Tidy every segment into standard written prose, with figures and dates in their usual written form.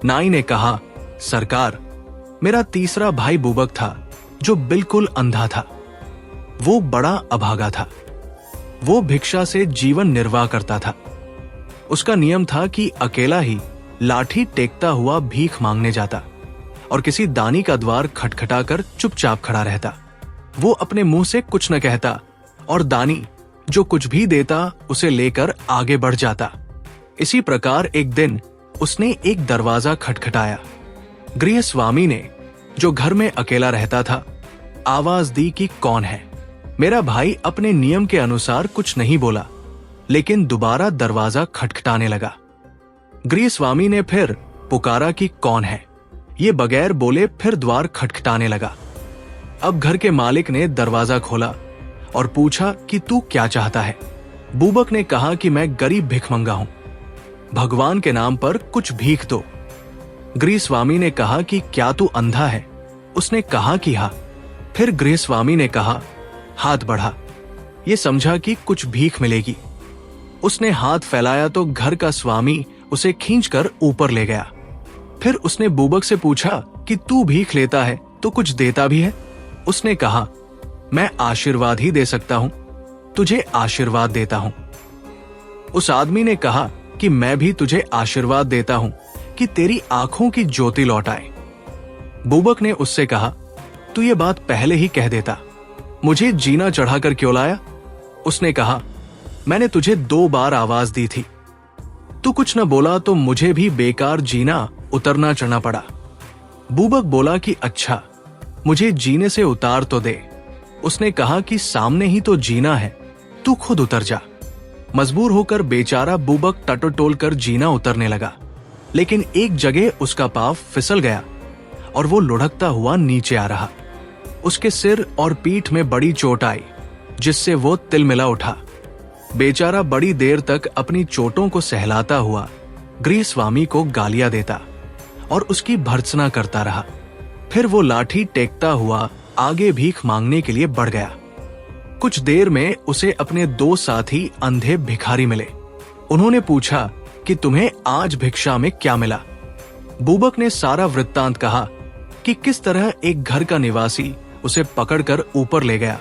नाई ने कहा, सरकार, मेरा तीसरा भाई बुबक था जो बिल्कुल अंधा था। वो बड़ा अभागा था। वो भिक्षा से जीवन निर्वाह करता था। उसका नियम था कि अकेला ही लाठी टेकता हुआ भीख मांगने जाता और किसी दानी का द्वार खटखटाकर चुपचाप खड़ा रहता। वो अपने मुंह से कुछ न कहता और दानी जो कुछ भी देता उसे लेकर आगे बढ़ जाता। इसी प्रकार एक दिन उसने एक दरवाजा खटखटाया। गृह स्वामी ने, जो घर में अकेला रहता था, आवाज दी कि कौन है। मेरा भाई अपने नियम के अनुसार कुछ नहीं बोला, लेकिन दोबारा दरवाजा खटखटाने लगा। गृह स्वामी ने फिर पुकारा कि कौन है। ये बगैर बोले फिर द्वार खटखटाने लगा। अब घर के मालिक ने दरवाजा खोला और पूछा कि तू क्या चाहता है। बुबक ने कहा कि मैं गरीब भिखमंगा हूं, भगवान के नाम पर कुछ भीख दो। गृह स्वामी ने कहा कि क्या तू अंधा है? उसने कहा कि हाँ। फिर गृह स्वामी ने कहा, हाथ बढ़ा। ये समझा कि कुछ भीख मिलेगी। उसने हाथ फैलाया तो घर का स्वामी उसे खींचकर ऊपर ले गया। फिर उसने बुबक से पूछा कि तू भीख लेता है तो कुछ देता भी है? उसने कहा, मैं आशीर्वाद ही दे सकता हूं, तुझे आशीर्वाद देता हूं। उस आदमी ने कहा कि मैं भी तुझे आशीर्वाद देता हूं कि तेरी आंखों की ज्योति लौट आए। बुबक ने उससे कहा, तू ये बात पहले ही कह देता, मुझे जीना चढ़ाकर क्यों लाया? उसने कहा, मैंने तुझे 2 बार आवाज दी थी, तू कुछ न बोला तो मुझे भी बेकार जीना उतरना चढ़ना पड़ा। बुबक बोला कि अच्छा, मुझे जीने से उतार तो दे। उसने कहा कि सामने ही तो जीना है, तू खुद उतर जा। मजबूर होकर बेचारा बुबक टटोटोल कर जीना उतरने लगा, लेकिन एक जगह उसका पांव फिसल गया और वो लुढ़कता हुआ नीचे आ रहा। उसके सिर और पीठ में बड़ी चोट आई, जिससे वो तिलमिला उठा। बेचारा बड़ी देर तक अपनी चोटों को सहलाता हुआ गृह स्वामी को गालियां देता और उसकी भर्त्सना करता रहा। फिर वो लाठी टेकता हुआ आगे भीख मांगने के लिए बढ़ गया। कुछ देर में उसे अपने 2 साथी अंधे भिखारी मिले। उन्होंने पूछा कि तुम्हें आज भिक्षा में क्या मिला? बुबक ने सारा वृत्तांत कहा कि किस तरह एक घर का निवासी उसे पकड़कर ऊपर ले गया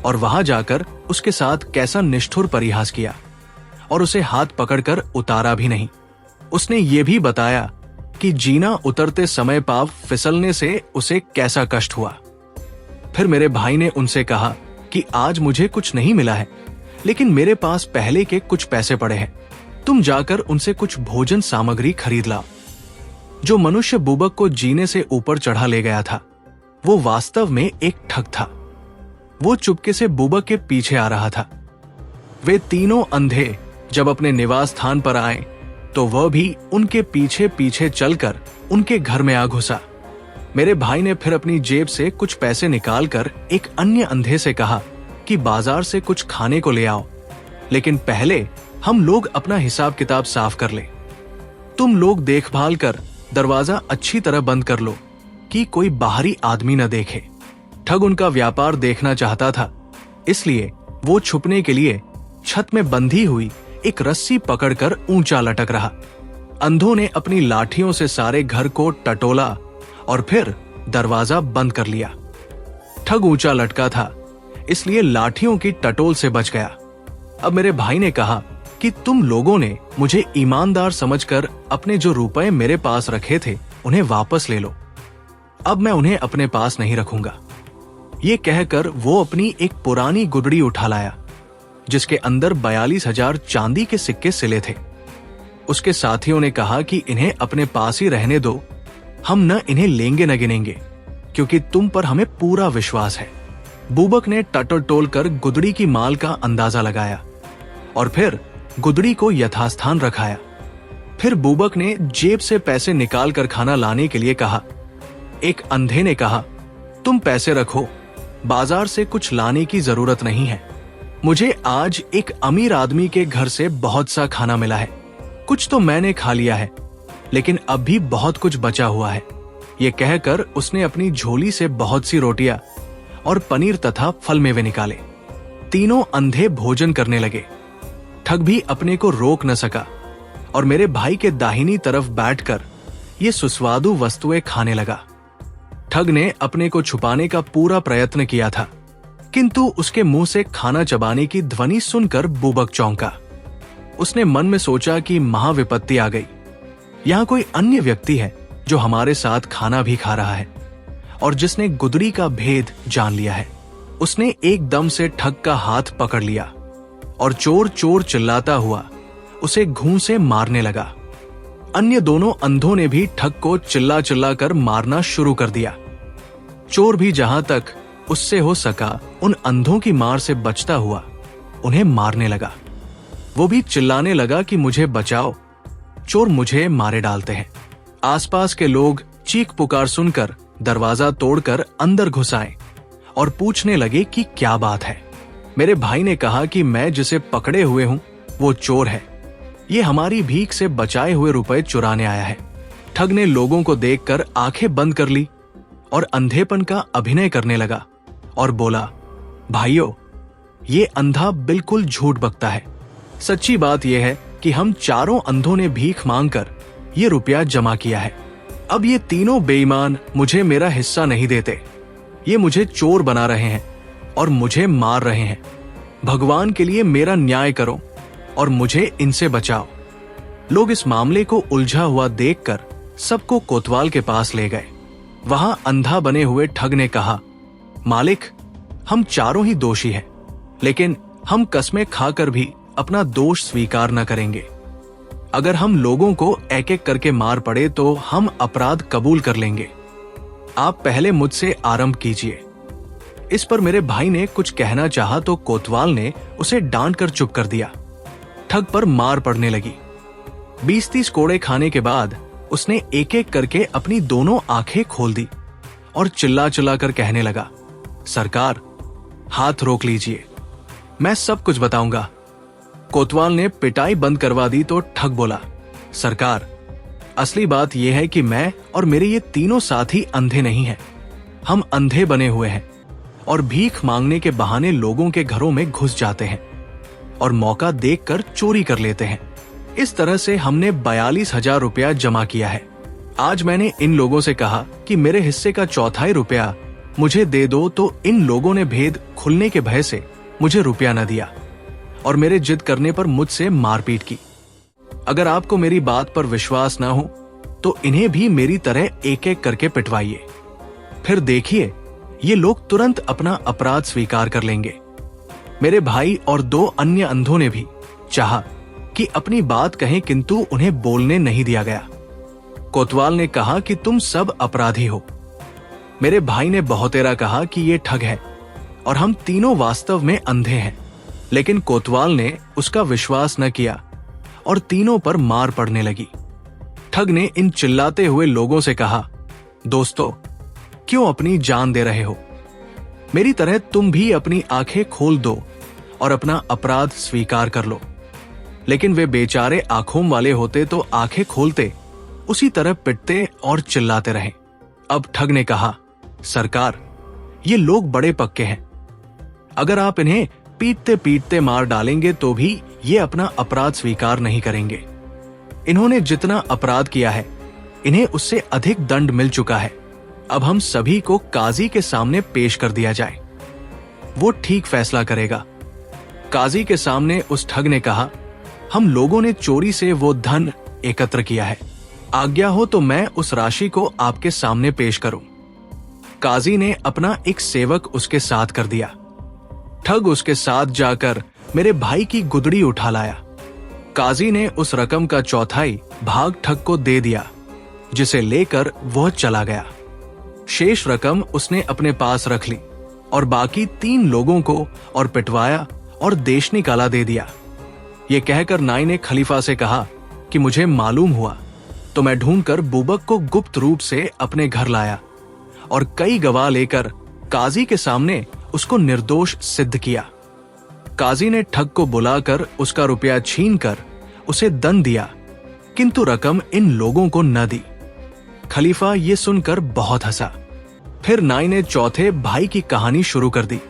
और वहां जाकर उसके साथ कैसा निष्ठुर परिहास किया और उसे हाथ पकड़कर उतारा भी नहीं। उसने ये भी बताया कि जीना उतरते समय पांव फिसलने से उसे कैसा कष्ट हुआ। फिर मेरे भाई ने उनसे कहा कि आज मुझे कुछ नहीं मिला है, लेकिन मेरे पास पहले के कुछ पैसे पड़े हैं, तुम जाकर उनसे कुछ भोजन सामग्री खरीद लाओ। जो मनुष्य बुबक को जीने से ऊपर चढ़ा ले गया था, वो वास्तव में एक ठग था। वो चुपके से बुबक के पीछे आ रहा था। वे तीनों अंधे जब अपने निवास स्थान पर आए तो वह भी उनके पीछे पीछे चलकर उनके घर में आ घुसा। मेरे भाई ने फिर अपनी जेब से कुछ पैसे निकालकर एक अन्य अंधे से कहा कि बाजार से कुछ खाने को ले आओ, लेकिन पहले हम लोग अपना हिसाब किताब साफ कर ले। तुम लोग देखभाल कर दरवाजा अच्छी तरह बंद कर लो कि कोई बाहरी आदमी न देखे। ठग उनका व्यापार देखना चाहता था, इसलिए वो छुपने के लिए छत में बंधी हुई एक रस्सी पकड़कर ऊंचा लटक रहा। अंधों ने अपनी लाठियों से सारे घर को टटोला और फिर दरवाजा बंद कर लिया। ठग ऊंचा लटका था, इसलिए लाठियों की टटोल से बच गया। अब मेरे भाई ने कहा कि तुम लोगों ने मुझे ईमानदार समझकर अपने जो रुपए मेरे पास रखे थे उन्हें वापस ले लो। अब मैं उन्हें अपने पास नहीं रखूंगा। ये कहकर वो अपनी एक पुरानी गुदड़ी उठा लाया, जिसके अंदर 42,000 चांदी के सिक्के सिले थे। उसके साथियों ने कहा कि इन्हें अपने पास ही रहने दो, हम न इन्हें लेंगे न गिनेंगे, क्योंकि तुम पर हमें पूरा विश्वास है। बुबक ने टटोल कर गुदड़ी की माल का अंदाजा लगाया और फिर गुदड़ी को यथास्थान रखाया। फिर बुबक ने जेब से पैसे निकाल कर खाना लाने के लिए कहा। एक अंधे ने कहा, तुम पैसे रखो, बाजार से कुछ लाने की जरूरत नहीं है। मुझे आज एक अमीर आदमी के घर से बहुत सा खाना मिला है। कुछ तो मैंने खा लिया है, लेकिन अब भी बहुत कुछ बचा हुआ है। ये कहकर उसने अपनी झोली से बहुत सी रोटियां और पनीर तथा फल मेवे निकाले। तीनों अंधे भोजन करने लगे। ठग भी अपने को रोक न सका और मेरे भाई के दाहिनी तरफ बैठकर ये सुस्वादु वस्तुएं खाने लगा। ठग ने अपने को छुपाने का पूरा प्रयत्न किया था, किंतु उसके मुंह से खाना चबाने की ध्वनि सुनकर बुबक चौंका। उसने मन में सोचा कि महाविपत्ति आ गई। यहाँ कोई अन्य व्यक्ति है जो हमारे साथ खाना भी खा रहा है और जिसने गुदड़ी का भेद जान लिया है। उसने एकदम से ठग का हाथ पकड़ लिया और चोर चोर चिल्लाता हुआ उसे घूं से मारने लगा। अन्य दोनों अंधों ने भी ठग को चिल्ला चिल्ला कर मारना शुरू कर दिया। चोर भी जहां तक उससे हो सका उन अंधों की मार से बचता हुआ उन्हें मारने लगा। वो भी चिल्लाने लगा कि मुझे बचाओ, चोर मुझे मारे डालते हैं। आसपास के लोग चीख पुकार सुनकर दरवाजा तोड़कर अंदर घुस आए और पूछने लगे कि क्या बात है। मेरे भाई ने कहा कि मैं जिसे पकड़े हुए हूं वो चोर है। ये हमारी भीख से बचाए हुए रुपए चुराने आया है। ठग ने लोगों को देखकर आंखें बंद कर ली और अंधेपन का अभिनय करने लगा और बोला, भाइयों, ये अंधा बिल्कुल झूठ बकता है। सच्ची बात यह है कि हम चारों अंधों ने भीख मांगकर ये रुपया जमा किया है। अब ये तीनों बेईमान मुझे मेरा हिस्सा नहीं देते। ये मुझे चोर बना रहे हैं और मुझे मार रहे हैं। भगवान के लिए मेरा न्याय करो और मुझे इनसे बचाओ। लोग इस मामले को उलझा हुआ देखकर सबको कोतवाल के पास ले गए। वहां अंधा बने हुए ठग ने कहा, मालिक, हम चारों ही दोषी हैं, लेकिन हम कस्में खाकर भी अपना दोष स्वीकार न करेंगे। अगर हम लोगों को एक एक करके मार पड़े तो हम अपराध कबूल कर लेंगे। आप पहले मुझसे आरंभ कीजिए। इस पर मेरे भाई ने कुछ कहना चाहा तो कोतवाल ने उसे डांट कर चुप कर दिया। ठग पर मार पड़ने लगी। 20-30 कोड़े खाने के बाद उसने एक एक करके अपनी दोनों आंखें खोल दी और चिल्ला चिल्ला कर कहने लगा, सरकार, हाथ रोक लीजिए, मैं सब कुछ बताऊंगा। कोतवाल ने पिटाई बंद करवा दी तो ठग बोला, सरकार, असली बात यह है कि मैं और मेरे ये तीनों साथी अंधे नहीं हैं। हम अंधे बने हुए हैं और भीख मांगने के बहाने लोगों के घरों में घुस जाते हैं और मौका देखकर चोरी कर लेते हैं। इस तरह से हमने 42,000 रुपया जमा किया है। आज मैंने इन लोगों से कहा कि मेरे हिस्से का 1/4 रुपया मुझे दे दो, तो इन लोगों ने भेद खुलने के भय से मुझे रुपया न दिया और मेरे जिद करने पर मुझसे मारपीट की। अगर आपको मेरी बात पर विश्वास न हो तो इन्हें भी मेरी तरह एक एक करके पिटवाइए। फिर देखिए, ये लोग तुरंत अपना अपराध स्वीकार कर लेंगे। मेरे भाई और 2 अन्य अंधों ने भी चाहा कि अपनी बात कहें, किंतु उन्हें बोलने नहीं दिया गया। कोतवाल ने कहा कि तुम सब अपराधी हो। मेरे भाई ने बहुतेरा कहा कि ये ठग है और हम तीनों वास्तव में अंधे हैं, लेकिन कोतवाल ने उसका विश्वास न किया और तीनों पर मार पड़ने लगी। ठग ने इन चिल्लाते हुए लोगों से कहा, दोस्तों, क्यों अपनी जान दे रहे हो? मेरी तरह तुम भी अपनी आंखें खोल दो और अपना अपराध स्वीकार कर लो। लेकिन वे बेचारे आंखों वाले होते तो आंखें खोलते, उसी तरह पिटते और चिल्लाते रहे। अब ठग ने कहा, सरकार, ये लोग बड़े पक्के हैं। अगर आप इन्हें पीटते पीटते मार डालेंगे तो भी ये अपना अपराध स्वीकार नहीं करेंगे। इन्होंने जितना अपराध किया है, इन्हें उससे अधिक दंड मिल चुका है। अब हम सभी को काजी के सामने पेश कर दिया जाए, वो ठीक फैसला करेगा। काजी के सामने उस ठग ने कहा, हम लोगों ने चोरी से वो धन एकत्र किया है। आज्ञा हो तो मैं उस राशि को आपके सामने पेश करूं। काजी ने अपना एक सेवक उसके साथ कर दिया। ठग उसके साथ जाकर मेरे भाई की गुदड़ी उठा लाया। काजी ने उस रकम का 1/4 भाग ठग को दे दिया, जिसे लेकर वह चला गया। शेष रकम उसने अपने पास रख ली और बाकी 3 लोगों को और पिटवाया और देश निकाला दे दिया। ये कहकर नाई ने खलीफा से कहा कि मुझे मालूम हुआ तो मैं ढूंढकर बुबक को गुप्त रूप से अपने घर लाया और कई गवाह लेकर काजी के सामने उसको निर्दोष सिद्ध किया। काजी ने ठग को बुलाकर उसका रुपया छीनकर उसे दंड दिया, किंतु रकम इन लोगों को न दी। खलीफा ये सुनकर बहुत हंसा। फिर नाई ने चौथे भाई की कहानी शुरू कर दी।